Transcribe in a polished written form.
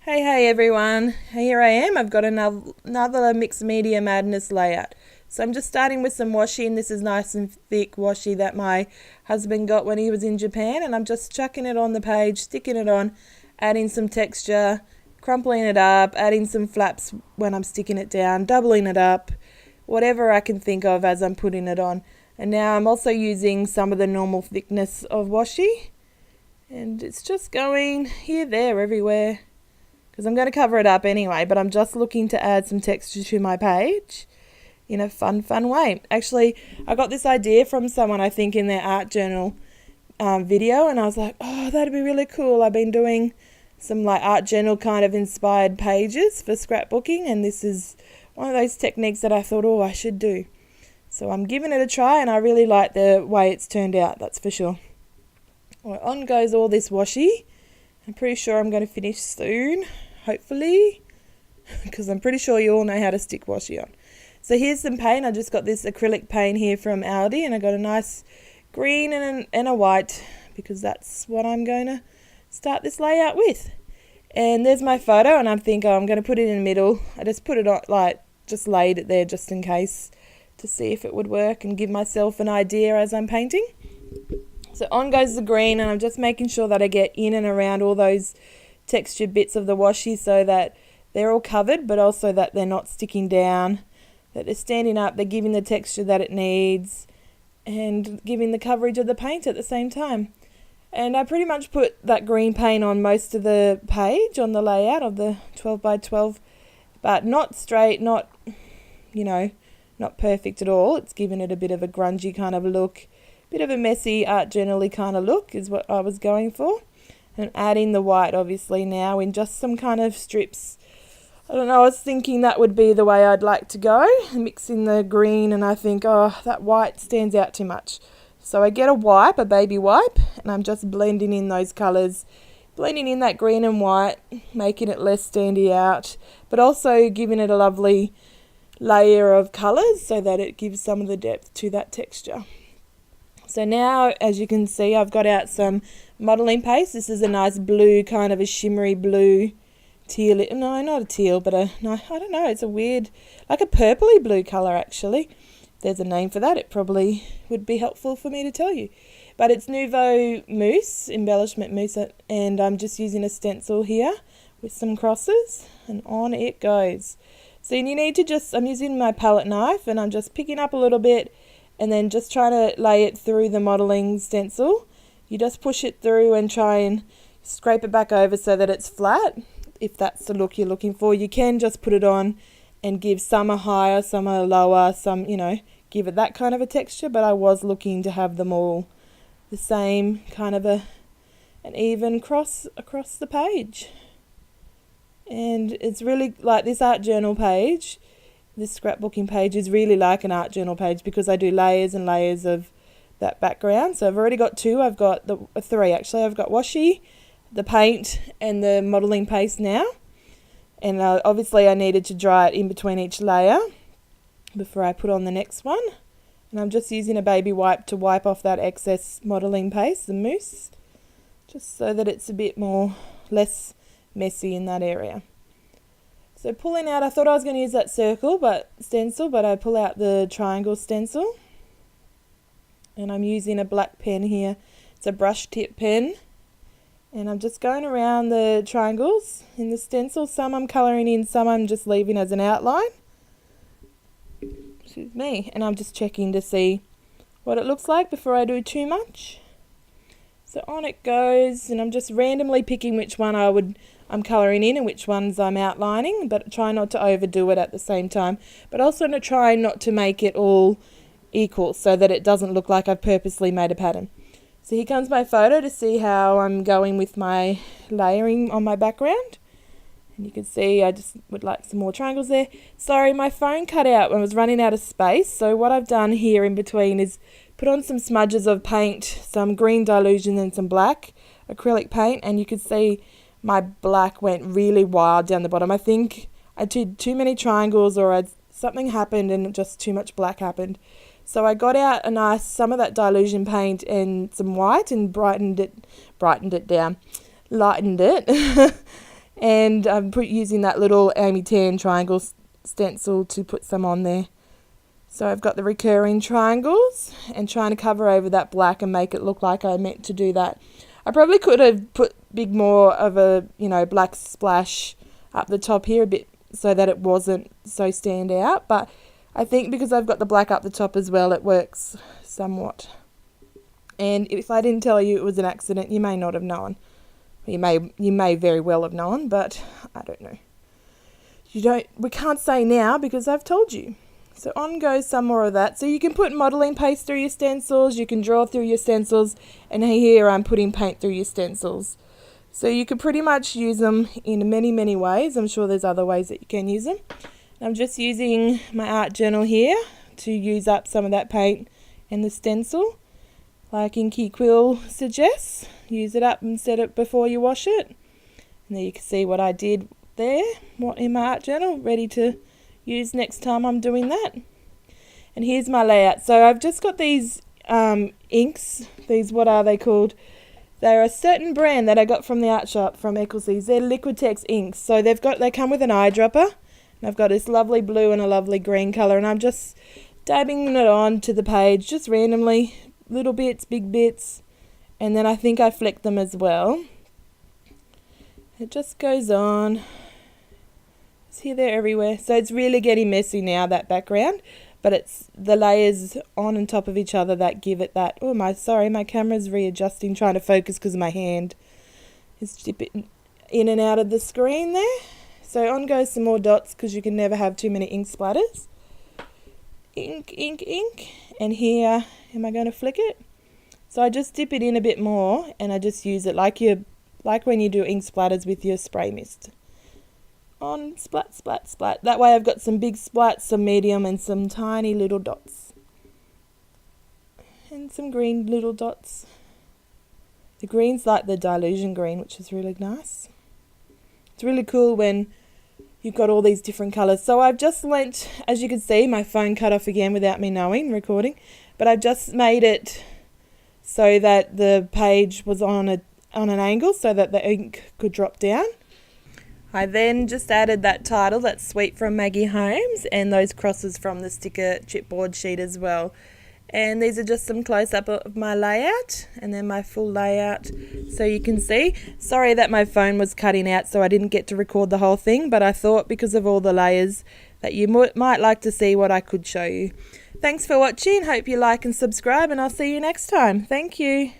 Hey everyone, here I am. I've got another mixed media madness layout. So I'm just starting with some washi, and this is nice and thick washi that my husband got when he was in Japan, and I'm just chucking it on the page, sticking it on, adding some texture, crumpling it up, adding some flaps when I'm sticking it down, doubling it up, whatever I can think of as I'm putting it on. And now I'm also using some of the normal thickness of washi, and it's just going here, there, everywhere, because I'm going to cover it up anyway, but I'm just looking to add some texture to my page in a fun way. Actually, I got this idea from someone, I think, in their art journal video, and I was like, oh, that'd be really cool. I've been doing some like art journal kind of inspired pages for scrapbooking, and this is one of those techniques that I thought, oh, I should do. So I'm giving it a try, and I really like the way it's turned out, that's for sure. Well, on goes all this washi. I'm pretty sure I'm going to finish soon, hopefully, because I'm pretty sure you all know how to stick washi on. So here's some paint. I just got this acrylic paint here from Aldi, and I got a nice green and a white, because that's what I'm going to start this layout with. And there's my photo, and I'm thinking, I'm going to put it in the middle. I just put it on, like, just laid it there just in case to see if it would work and give myself an idea as I'm painting. So on goes the green, and I'm just making sure that I get in and around all those textured bits of the washi so that they're all covered, but also that they're not sticking down, that they're standing up, they're giving the texture that it needs, and giving the coverage of the paint at the same time. And I pretty much put that green paint on most of the page on the layout of the 12 by 12, but not straight, not, not perfect at all. It's given it a bit of a grungy kind of look, bit of a messy art journal-y kind of look is what I was going for. And adding the white obviously now in just some kind of strips. I don't know, I was thinking that would be the way I'd like to go, mixing the green, and I think, oh, that white stands out too much. So I get a baby wipe, and I'm just blending in those colours, blending in that green and white, making it less standy out, but also giving it a lovely layer of colours so that it gives some of the depth to that texture. So now, as you can see, I've got out some modelling paste. This is a nice blue, kind of a shimmery blue, teal, no, not a teal, but I don't know, it's a weird, like a purpley blue colour actually. There's a name for that, it probably would be helpful for me to tell you. But it's Nouveau Mousse, embellishment mousse, and I'm just using a stencil here with some crosses, and on it goes. So you need to I'm using my palette knife, and I'm just picking up a little bit, and then just trying to lay it through the modelling stencil. You just push it through and try and scrape it back over so that it's flat, if that's the look you're looking for. You can just put it on and give some are higher, some are lower, some, give it that kind of a texture, but I was looking to have them all the same, kind of an even cross across the page. And it's really like this art journal page, this scrapbooking page is really like an art journal page because I do layers and layers of that background. So I've already got two. I've got three actually. I've got washi, the paint, and the modelling paste now. And obviously I needed to dry it in between each layer before I put on the next one. And I'm just using a baby wipe to wipe off that excess modelling paste, the mousse, just so that it's a bit less messy in that area. So pulling out, I thought I was going to use that stencil, but I pull out the triangle stencil. And I'm using a black pen here. It's a brush tip pen. And I'm just going around the triangles in the stencil. Some I'm colouring in, some I'm just leaving as an outline. Excuse me. And I'm just checking to see what it looks like before I do too much. So on it goes, and I'm just randomly picking which one I'm colouring in and which ones I'm outlining, but try not to overdo it at the same time. But also to try not to make it all equal so that it doesn't look like I've purposely made a pattern. So here comes my photo to see how I'm going with my layering on my background. And you can see I just would like some more triangles there. Sorry, my phone cut out when I was running out of space. So what I've done here in between is put on some smudges of paint, some green dilution and some black acrylic paint. And you can see my black went really wild down the bottom. I think I did too many triangles, or something happened and just too much black happened. So I got out some of that dilution paint and some white and brightened it down, lightened it. And I'm using that little Amy Tan triangle stencil to put some on there. So I've got the recurring triangles and trying to cover over that black and make it look like I meant to do that. I probably could have put more of a, black splash up the top here a bit so that it wasn't so stand out. But I think because I've got the black up the top as well, it works somewhat. And if I didn't tell you it was an accident, you may not have known. You may very well have known, but I don't know. We can't say now because I've told you. So on goes some more of that. So you can put modelling paste through your stencils, you can draw through your stencils, and here I'm putting paint through your stencils. So you can pretty much use them in many, many ways. I'm sure there's other ways that you can use them. I'm just using my art journal here to use up some of that paint and the stencil. Like Inky Quill suggests, use it up and set it before you wash it. And there you can see what I did there, what in my art journal, ready to use next time I'm doing that. And here's my layout. So I've just got these inks. These, what are they called? They're a certain brand that I got from the art shop from Eccles's. They're Liquitex inks. So they come with an eyedropper. And I've got this lovely blue and a lovely green colour, and I'm just dabbing it on to the page, just randomly, little bits, big bits, and then I think I flick them as well. It just goes on. It's here, there, everywhere. So it's really getting messy now, that background, but it's the layers on and top of each other that give it that. Oh, my camera's readjusting, trying to focus because my hand is dipping in and out of the screen there. So on goes some more dots because you can never have too many ink splatters. Ink, ink, ink. And here, am I going to flick it? So I just dip it in a bit more and I just use it like when you do ink splatters with your spray mist. On, splat, splat, splat. That way I've got some big splats, some medium, and some tiny little dots. And some green little dots. The green's like the Dilution green, which is really nice. It's really cool when you've got all these different colours. So I've just lent, as you can see, my phone cut off again without me knowing, recording. But I've just made it so that the page was on an angle so that the ink could drop down. I then just added that title, that's Sweet from Maggie Holmes, and those crosses from the sticker chipboard sheet as well. And these are just some close-up of my layout and then my full layout so you can see. Sorry that my phone was cutting out so I didn't get to record the whole thing, but I thought because of all the layers that you might like to see what I could show you. Thanks for watching. Hope you like and subscribe, and I'll see you next time. Thank you.